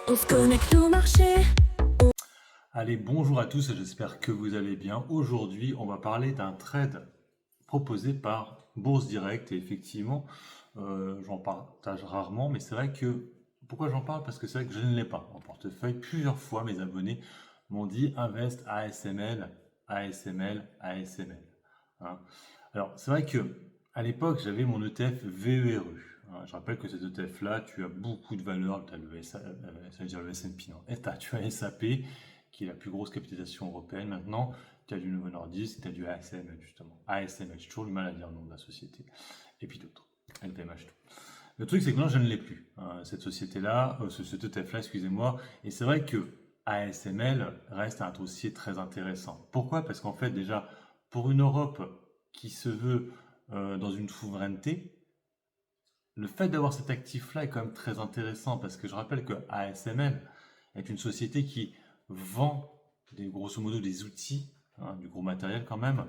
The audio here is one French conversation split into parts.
On se connecte au marché. Allez, bonjour à tous, j'espère que vous allez bien. Aujourd'hui, on va parler d'un trade proposé par Bourse Direct. Et effectivement, j'en partage rarement, mais c'est vrai que... Pourquoi j'en parle? Parce que c'est vrai que je ne l'ai pas en portefeuille. Plusieurs fois, mes abonnés m'ont dit Invest ASML, ASML, ASML. Hein. Alors, c'est vrai que à l'époque, j'avais mon ETF VERU. Hein. Je rappelle que cet ETF-là, tu as beaucoup de valeurs. Tu as ça veut dire le S&P, non. Tu as SAP, qui est la plus grosse capitalisation européenne. Maintenant, tu as du Novo Nordisk, tu as du ASML, justement. ASML, j'ai toujours du mal à dire le nom de la société. Et puis d'autres. LVMH, tout. Le truc, c'est que non, je ne l'ai plus. Hein, cette société-là, cet ETF-là, excusez-moi. Et c'est vrai que ASML reste un dossier très intéressant. Pourquoi? Parce qu'en fait, déjà, pour une Europe qui se veut dans une souveraineté, le fait d'avoir cet actif-là est quand même très intéressant parce que je rappelle que ASML est une société qui vend grosso modo des outils, hein, du gros matériel quand même,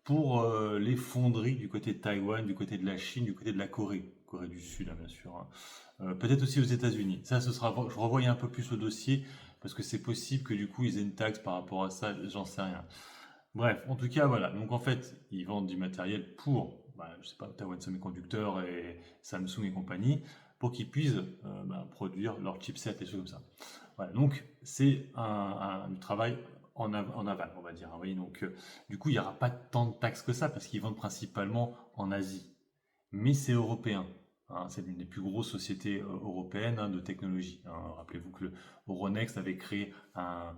pour les fonderies du côté de Taïwan, du côté de la Chine, du côté de la Corée, Corée du Sud hein, bien sûr, hein. Peut-être aussi aux États-Unis. Ça, ce sera, je revoyais un peu plus au dossier parce que c'est possible que du coup ils aient une taxe par rapport à ça, j'en sais rien. Bref, en tout cas, voilà. Donc en fait, ils vendent du matériel pour, je sais pas, Taiwan Semiconductor et Samsung et compagnie, pour qu'ils puissent produire leurs chipsets et des choses comme ça. Voilà, donc c'est du travail en aval, on va dire. Hein, vous voyez, donc du coup, il n'y aura pas tant de taxes que ça parce qu'ils vendent principalement en Asie. Mais c'est européen. Hein, c'est l'une des plus grosses sociétés européennes hein, de technologie. Hein. Rappelez-vous que le Euronext avait créé un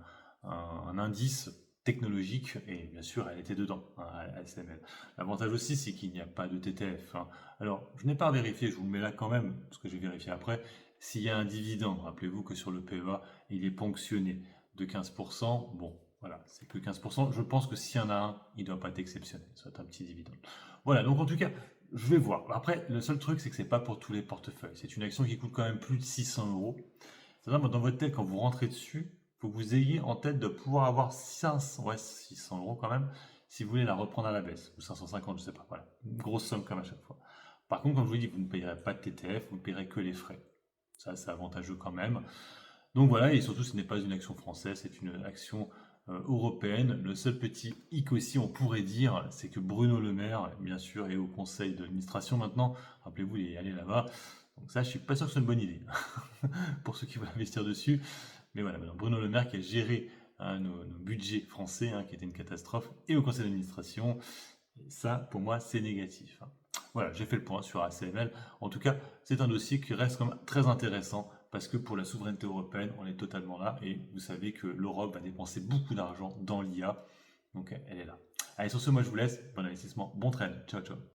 indice technologique et bien sûr elle était dedans, hein, ASML. L'avantage aussi c'est qu'il n'y a pas de TTF. Hein. Alors je n'ai pas vérifié, je vous le mets là quand même, parce que je vais vérifier après, s'il y a un dividende. Rappelez-vous que sur le PEA il est ponctionné de 15%. Bon, voilà, c'est que 15%. Je pense que s'il y en a un, il ne doit pas être exceptionnel, ça va être un petit dividende. Voilà, donc en tout cas, je vais voir. Après, le seul truc, c'est que c'est pas pour tous les portefeuilles. C'est une action qui coûte quand même plus de 600 euros. C'est-à-dire, dans votre tête, quand vous rentrez dessus, il faut que vous ayez en tête de pouvoir avoir 500, ouais, 600 euros quand même, si vous voulez la reprendre à la baisse. Ou 550, je sais pas. Voilà. Une grosse somme comme à chaque fois. Par contre, comme je vous dis, vous ne payerez pas de TTF, vous ne payerez que les frais. Ça, c'est avantageux quand même. Donc voilà, et surtout, ce n'est pas une action française, c'est une action européenne. Le seul petit hic aussi, on pourrait dire, c'est que Bruno Le Maire, bien sûr, est au conseil d'administration maintenant. Rappelez-vous, il est allé là-bas. Donc ça, je suis pas sûr que ce soit une bonne idée pour ceux qui veulent investir dessus. Mais voilà, maintenant Bruno Le Maire qui a géré hein, nos budgets français, hein, qui était une catastrophe, et au conseil d'administration. Et ça, pour moi, c'est négatif. Hein. Voilà, j'ai fait le point sur ACML. En tout cas, c'est un dossier qui reste quand même très intéressant parce que pour la souveraineté européenne, on est totalement là et vous savez que l'Europe va dépenser beaucoup d'argent dans l'IA. Donc elle est là. Allez, sur ce, moi je vous laisse. Bon investissement, bon trade. Ciao, ciao.